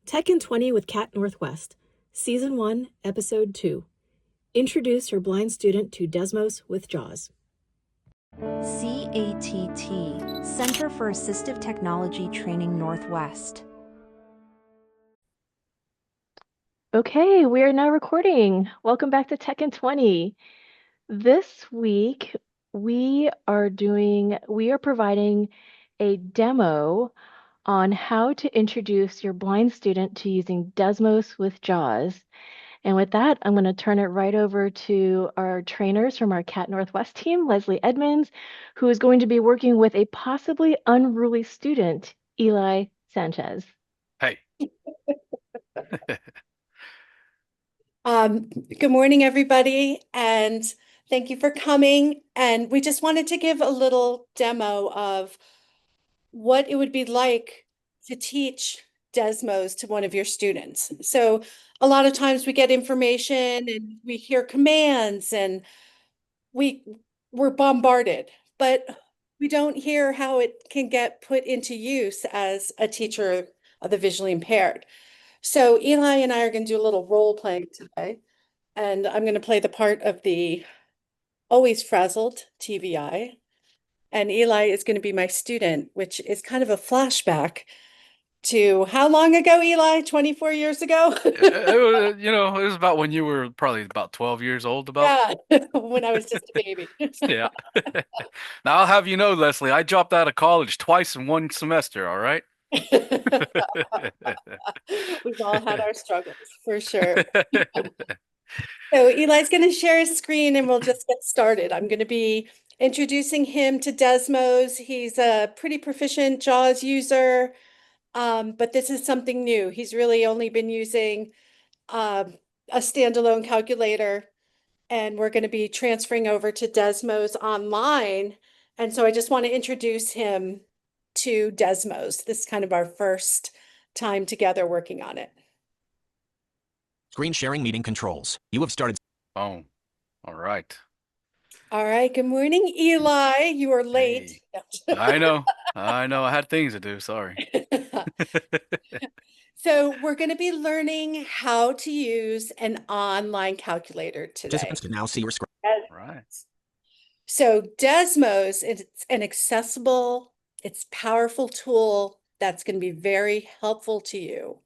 Tech in 20 with CATT Northwest, Season 1, Episode 2. Introduce your blind student to Desmos with JAWS. CATT, Center for Assistive Technology Training Northwest. Okay, we are now recording. Welcome back to Tech in 20. This week, we are providing a demo on how to introduce your blind student to using Desmos with JAWS. And with that, I'm going to turn it right over to our trainers from our CATT Northwest team, Leslie Edmonds, who is going to be working with a possibly unruly student, Eli Sanchez. Hey. Good morning, everybody, and thank you for coming. And we just wanted to give a little demo of what it would be like to teach Desmos to one of your students. So a lot of times we get information and we hear commands and we're bombarded, but we don't hear how it can get put into use as a teacher of the visually impaired. So Eli and I are going to do a little role playing today, and I'm going to play the part of the always frazzled TVI, and Eli is going to be my student, which is kind of a flashback to how long ago, Eli? 24 years ago? It was about when you were probably about 12 years old, about. Yeah, when I was just a baby. Yeah. Now I'll have you know, Leslie, I dropped out of college twice in one semester, all right? We've all had our struggles, for sure. So Eli's going to share his screen and we'll just get started. I'm going to be introducing him to Desmos. He's a pretty proficient JAWS user, but this is something new. He's really only been using a standalone calculator, and we're going to be transferring over to Desmos online. And so I just want to introduce him to Desmos. This is kind of our first time together working on it. Screen sharing meeting controls. You have started. Oh, all right. All right. Good morning, Eli. You are late. Hey. I know. I had things to do. Sorry. So we're going to be learning how to use an online calculator today. Participants can now see your screen. Right. So Desmos, it's an accessible, it's powerful tool that's going to be very helpful to you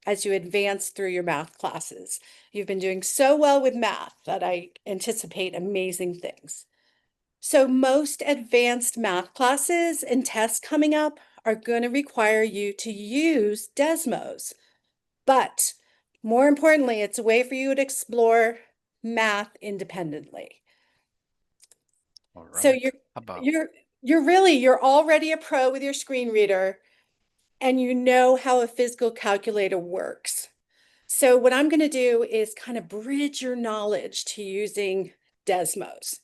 as you advance through your math classes. You've been doing so well with math that I anticipate amazing things. So most advanced math classes and tests coming up are going to require you to use Desmos. But more importantly, it's a way for you to explore math independently. All right. So you're already a pro with your screen reader, and you know how a physical calculator works. So what I'm going to do is kind of bridge your knowledge to using Desmos.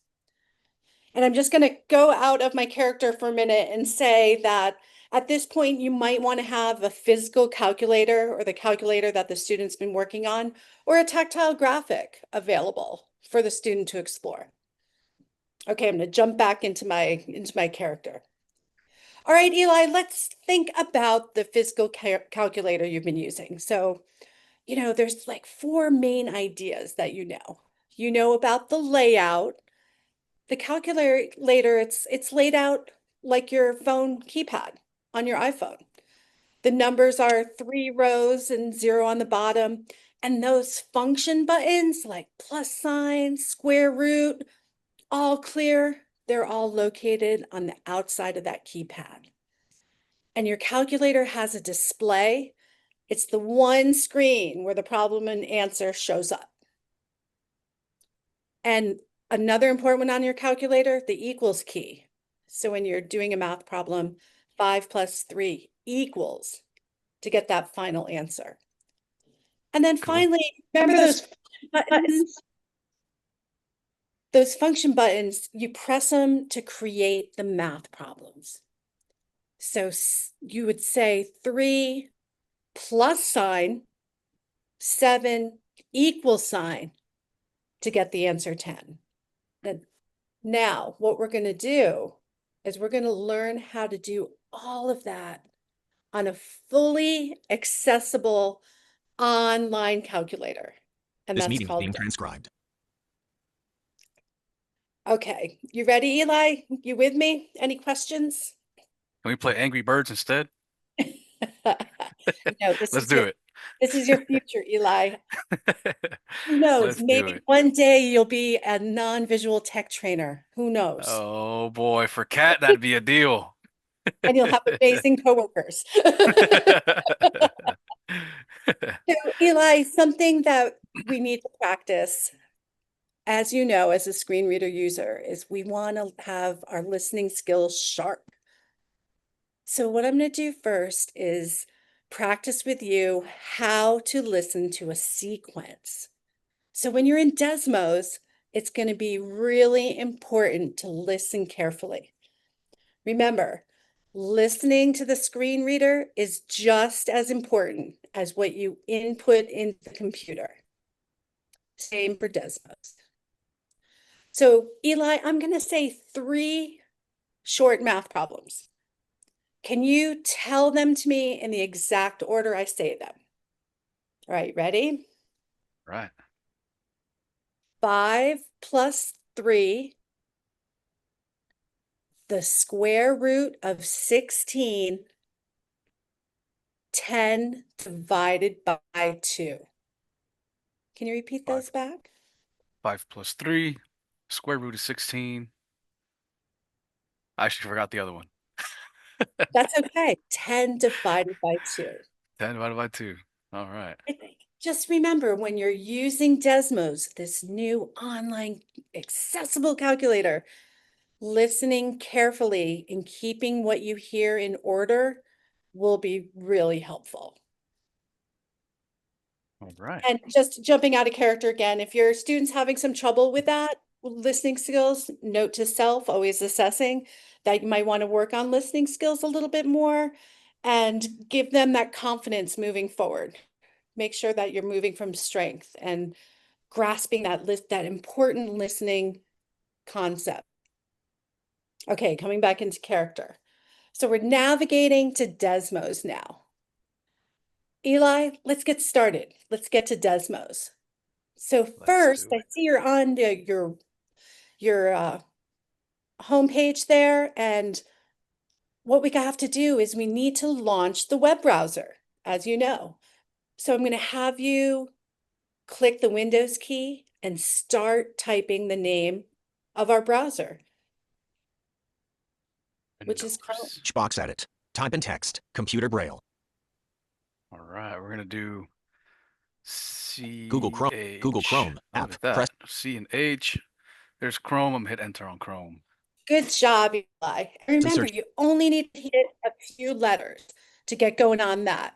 And I'm just going to go out of my character for a minute and say that at this point, you might want to have a physical calculator or the calculator that the student's been working on, or a tactile graphic available for the student to explore. Okay, I'm going to jump back into my character. All right, Eli, let's think about the physical calculator you've been using. So, there's like 4 main ideas that you know. You know about the layout. The calculator, it's laid out like your phone keypad on your iPhone. The numbers are 3 rows and 0 on the bottom. And those function buttons like plus sign, square root, all clear, they're all located on the outside of that keypad. And your calculator has a display. It's the one screen where the problem and answer shows up. And another important one on your calculator, the equals key. So when you're doing a math problem, 5 plus 3 equals to get that final answer. And then finally, remember those buttons? Those function buttons, you press them to create the math problems. So you would say 3 plus sign, 7 equal sign to get the answer 10. Now, what we're going to do is we're going to learn how to do all of that on a fully accessible online calculator. And This that's meeting is called being Desmos. transcribed. Okay, you ready, Eli? You with me? Any questions? Can we play Angry Birds instead? No, this Let's is do it. this is your future, Eli. Who knows? Let's do Maybe it. one day you'll be a non-visual tech trainer. Who knows? Oh boy, for CATT, that'd be a deal. And you'll have amazing coworkers. So, Eli, something that we need to practice, as you know, as a screen reader user, is we want to have our listening skills sharp. So what I'm going to do first is practice with you how to listen to a sequence. So when you're in Desmos, it's going to be really important to listen carefully. Remember, listening to the screen reader is just as important as what you input into the computer. Same for Desmos. So Eli, I'm going to say 3 short math problems. Can you tell them to me in the exact order I say them? All right, ready? Right. 5 plus 3, the square root of 16, 10 divided by 2. Can you repeat those back? 5 plus 3, square root of 16. I actually forgot the other one. That's okay. 10 divided by 2. 10 divided by 2. All right. Just remember, when you're using Desmos, this new online accessible calculator, listening carefully and keeping what you hear in order will be really helpful. All right. And just jumping out of character again, if your student's having some trouble with that, listening skills, note to self, always assessing that you might want to work on listening skills a little bit more and give them that confidence moving forward. Make sure that you're moving from strength and grasping that important listening concept. Okay, coming back into character. So we're navigating to Desmos now. Eli, let's get started. Let's get to Desmos. So first, do I it. see you're on your homepage there, and what we have to do is we need to launch the web browser, as you know. So I'm going to have you click the Windows key and start typing the name of our browser, which is Chrome. Windows. Box edit. Type in text. Computer braille. All right. We're going to do C. Google Chrome. Google Chrome Look app. at that. Press. C and H. There's Chrome. I'm going to hit enter on Chrome. Good job, Eli. And remember, search. you only need to hit a few letters to get going on that.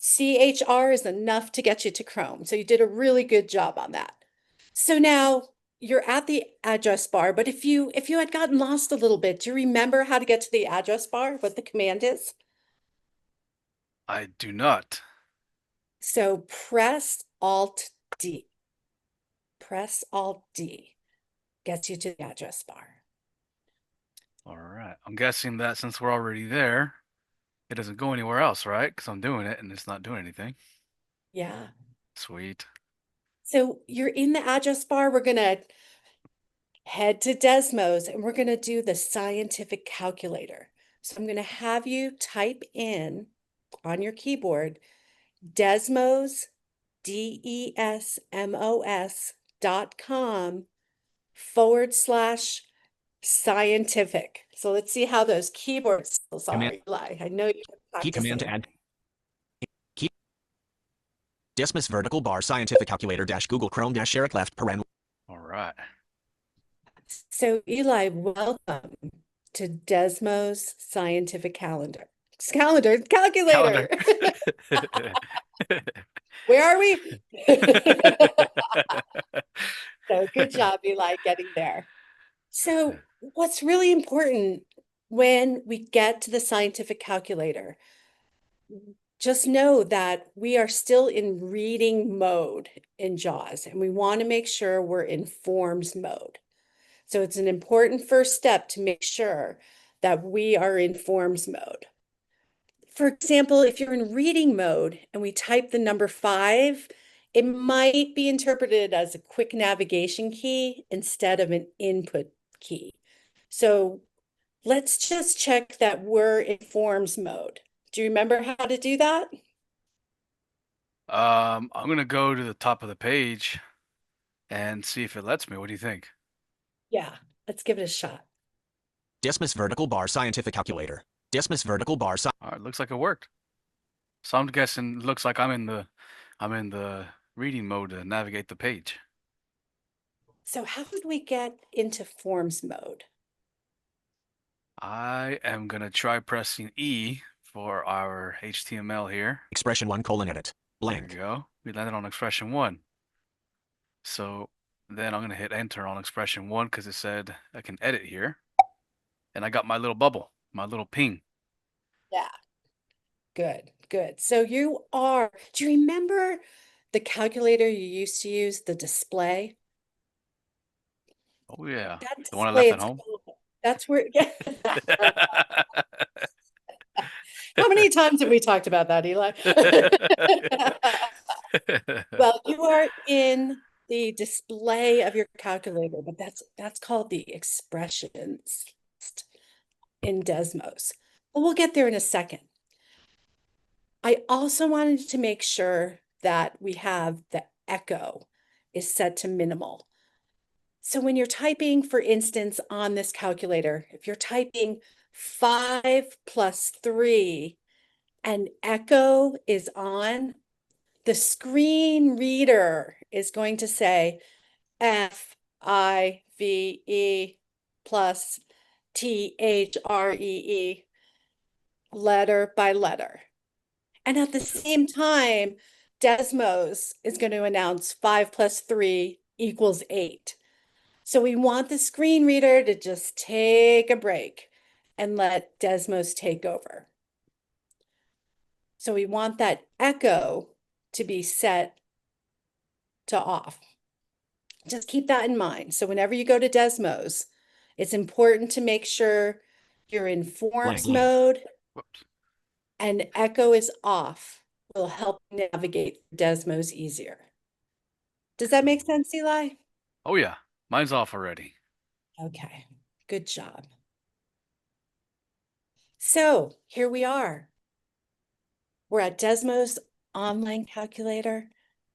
CHR is enough to get you to Chrome. So you did a really good job on that. So now you're at the address bar, but if you had gotten lost a little bit, do you remember how to get to the address bar, what the command is? I do not. So press Alt D. Press Alt D gets you to the address bar. All right. I'm guessing that since we're already there, it doesn't go anywhere else, right? Because I'm doing it and it's not doing anything. Yeah. Sweet. So you're in the address bar. We're going to head to Desmos and we're going to do the scientific calculator. So I'm going to have you type in on your keyboard Desmos, DESMOS.com/scientific. So let's see how those keyboard skills are, Command. Eli. I know you're Key command to practicing. add. Key. Desmos vertical bar scientific calculator dash Google Chrome dash share left paren. All right. So Eli, welcome to Desmos Scientific Calculator. Calendar. Where are we? So good job, Eli, getting there. So what's really important when we get to the scientific calculator, just know that we are still in reading mode in JAWS, and we want to make sure we're in forms mode. So it's an important first step to make sure that we are in forms mode. For example, if you're in reading mode and we type the number 5, it might be interpreted as a quick navigation key instead of an input key. So let's just check that we're in forms mode. Do you remember how to do that? I'm gonna go to the top of the page and see if it lets me. What do you think? Yeah, let's give it a shot. Desmos vertical bar scientific calculator. Desmos vertical bar All right, looks like it worked. So I'm guessing it looks like I'm in the reading mode to navigate the page. So how did we get into forms mode? I am gonna try pressing E for our HTML here. expression 1 : edit. There Blank. we go. We landed on expression 1. So then I'm gonna hit enter on expression 1 because it said I can edit here. And I got my little bubble, my little ping. Yeah, good, good. So do you remember the calculator you used to use, the display? Oh yeah. That The one I display, left at it's home. cool. That's where, yeah. How many times have we talked about that, Eli? Well, you are in the display of your calculator, but that's called the expressions in Desmos. But we'll get there in a second. I also wanted to make sure that we have the echo is set to minimal. So when you're typing, for instance, on this calculator, if you're typing 5 plus 3 and echo is on, the screen reader is going to say FIVE plus THREE, letter by letter. And at the same time, Desmos is going to announce 5 plus 3 equals 8. So we want the screen reader to just take a break and let Desmos take over. So we want that echo to be set to off. Just keep that in mind. So whenever you go to Desmos, it's important to make sure you're in forms Blank. mode Whoops. and echo is off. Will help navigate Desmos easier. Does that make sense, Eli? Oh yeah. Mine's off already. Okay, good job. So here we are. We're at Desmos online calculator,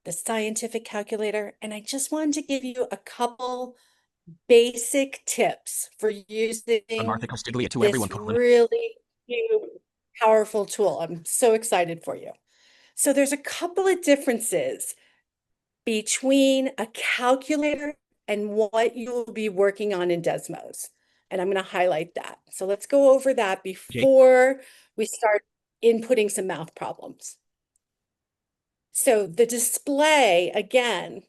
the scientific calculator, and I just wanted to give you a couple basic tips for using Martha Costiglia to this everyone. really new, powerful tool. I'm so excited for you. So there's a couple of differences between a calculator and what you'll be working on in Desmos. And I'm going to highlight that. So let's go over that before we start inputting some math problems. So the display, again,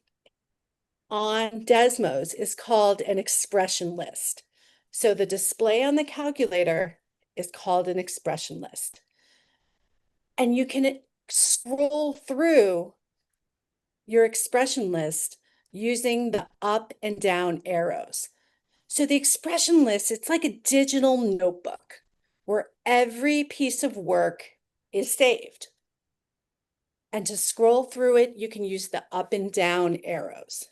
on Desmos is called an expression list. So the display on the calculator is called an expression list. And you can scroll through your expression list using the up and down arrows. So the expression list, it's like a digital notebook where every piece of work is saved. And to scroll through it, you can use the up and down arrows.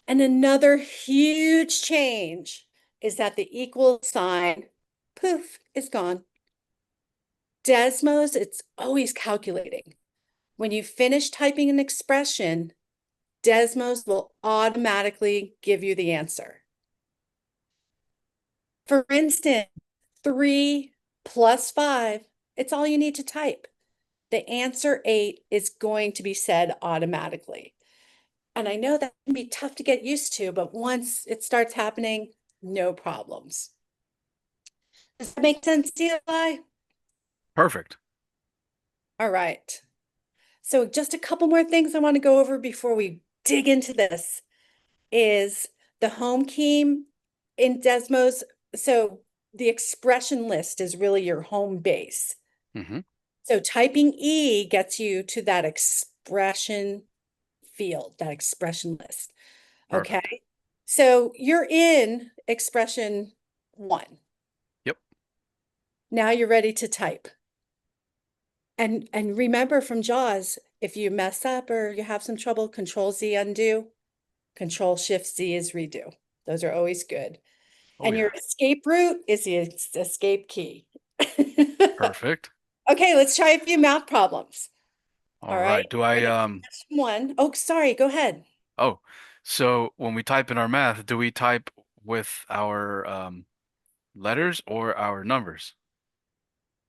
And another huge change is that the equal sign, poof, is gone. Desmos, it's always calculating. When you finish typing an expression, Desmos will automatically give you the answer. For instance, 3 plus 5, it's all you need to type. The answer 8 is going to be said automatically. And I know that can be tough to get used to, but once it starts happening, no problems. Does that make sense, Eli? Perfect. All right. So just a couple more things I want to go over before we dig into this is the home key in Desmos. So the expression list is really your home base. Mm-hmm. So typing E gets you to that expression field, that expression list. Perfect. Okay. So you're in expression 1. Yep. Now you're ready to type. And remember from JAWS, if you mess up or you have some trouble, Control Z undo, Control Shift Z is redo. Those are always good. Oh, And your yeah. escape route is the escape key. Perfect. Okay, let's try a few math problems. All right. Do I One. Oh, sorry, go ahead. oh, so when we type in our math, do we type with our letters or our numbers?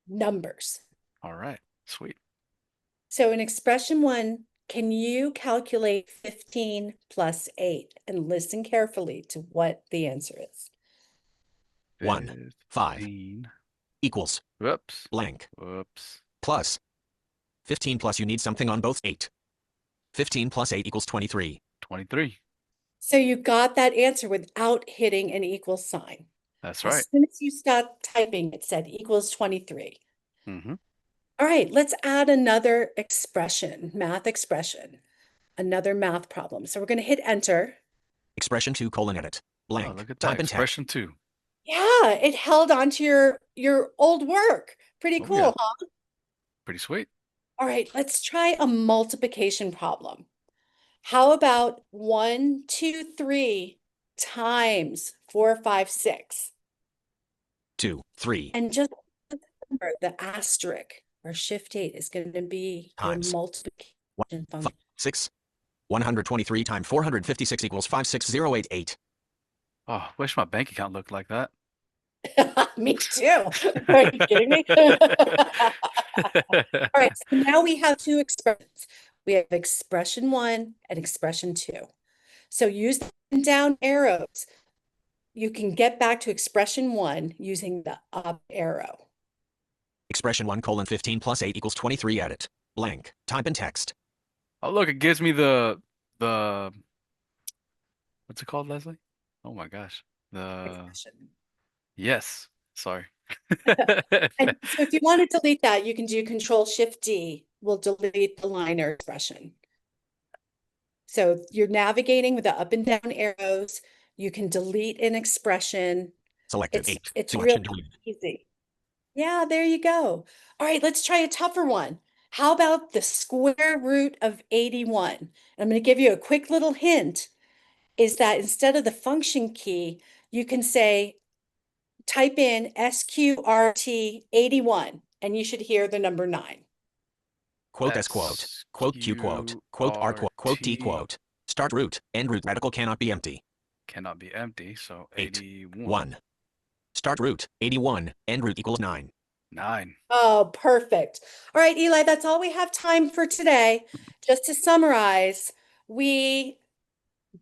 Numbers. All right. Sweet. So in expression one, can you calculate 15 plus 8? And listen carefully to what the answer is. 1, 5 15. equals Whoops. blank Whoops. plus 15 plus you need something on both 8. 15 plus 8 equals 23. 23. So you got that answer without hitting an equal sign. That's As right. soon as you stopped typing, it said equals 23. Mm-hmm. All right, let's add another expression, math expression, another math problem. So we're going to hit enter. Expression 2 colon edit Oh, blank look at that. type in text. Expression 2. Yeah, it held onto your old work. Pretty Oh, cool, yeah. huh? Pretty sweet. All right, let's try a multiplication problem. How about 1, 2, 3 times 4, 5, 6? 2, 3 And just remember the asterisk or shift 8 is going to be your Times. multiplication 5, function. 6. 123 times 456 equals 56088. Oh, wish my bank account looked like that. Me too. Are you kidding me? All right, so now we have two expressions. We have expression 1 and expression 2. So use the down arrows. You can get back to expression 1 using the up arrow. Expression 1 colon 15 plus 8 equals 23 edit blank type in text. Oh, look, it gives me the what's it called, Leslie? Oh my gosh. Expression. Yes. Sorry. And so if you want to delete that, you can do Control Shift D. Will delete the line or expression. So you're navigating with the up and down arrows. You can delete an expression. Selected 8. It's Selection real deleted. easy. Yeah, there you go. All right, let's try a tougher one. How about the square root of 81? I'm going to give you a quick little hint, is that instead of the function key, you can say, type in SQRT 81, and you should hear the number 9. Quote S quote. Quote Q quote. Quote R quote. Quote T quote. Start root. End root radical cannot be empty. Cannot be empty, so 8. 81. 1. Start root. 81. End root equals 9. 9. Oh, perfect. All right, Eli, that's all we have time for today. Just to summarize, we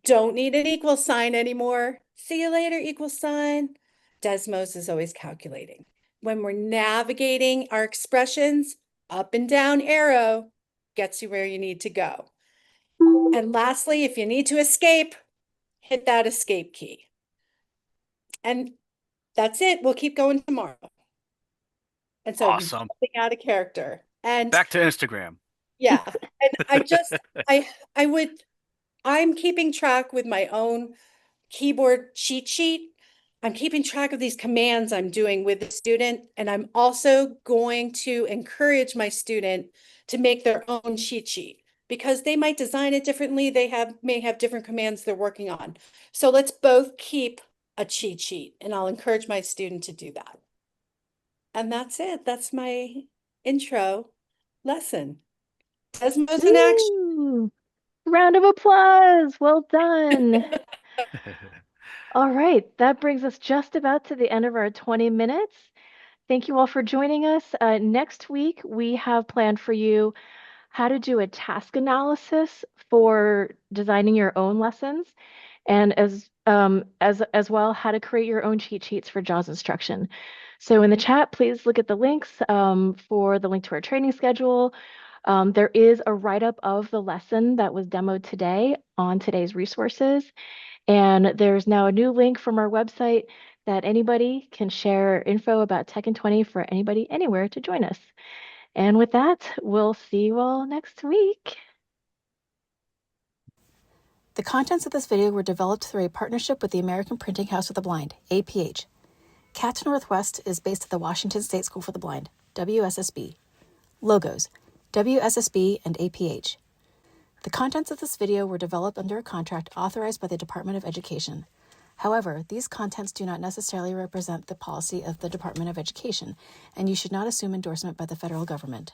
don't need an equal sign anymore. See you later, equal sign. Desmos is always calculating. When we're navigating our expressions, up and down arrow gets you where you need to go. And lastly, if you need to escape, hit that escape key. And that's it. We'll keep going tomorrow. And so Awesome. something out of character. And Back to Instagram. yeah, and I'm keeping track with my own keyboard cheat sheet. I'm keeping track of these commands I'm doing with the student, and I'm also going to encourage my student to make their own cheat sheet because they might design it differently. They may have different commands they're working on. So let's both keep a cheat sheet, and I'll encourage my student to do that. And that's it. That's my intro lesson. Desmos in action. Woo! Round of applause. Well done. All right, that brings us just about to the end of our 20 minutes. Thank you all for joining us. Next week, we have planned for you how to do a task analysis for designing your own lessons, and as well, how to create your own cheat sheets for JAWS instruction. So in the chat, please look at the links for the link to our training schedule. There is a write-up of the lesson that was demoed today on today's resources. And there's now a new link from our website that anybody can share info about Tech in 20 for anybody anywhere to join us. And with that, we'll see you all next week. The contents of this video were developed through a partnership with the American Printing House of the Blind, APH. CATT Northwest is based at the Washington State School for the Blind, WSSB. Logos, WSSB and APH. The contents of this video were developed under a contract authorized by the Department of Education. However, these contents do not necessarily represent the policy of the Department of Education, and you should not assume endorsement by the federal government.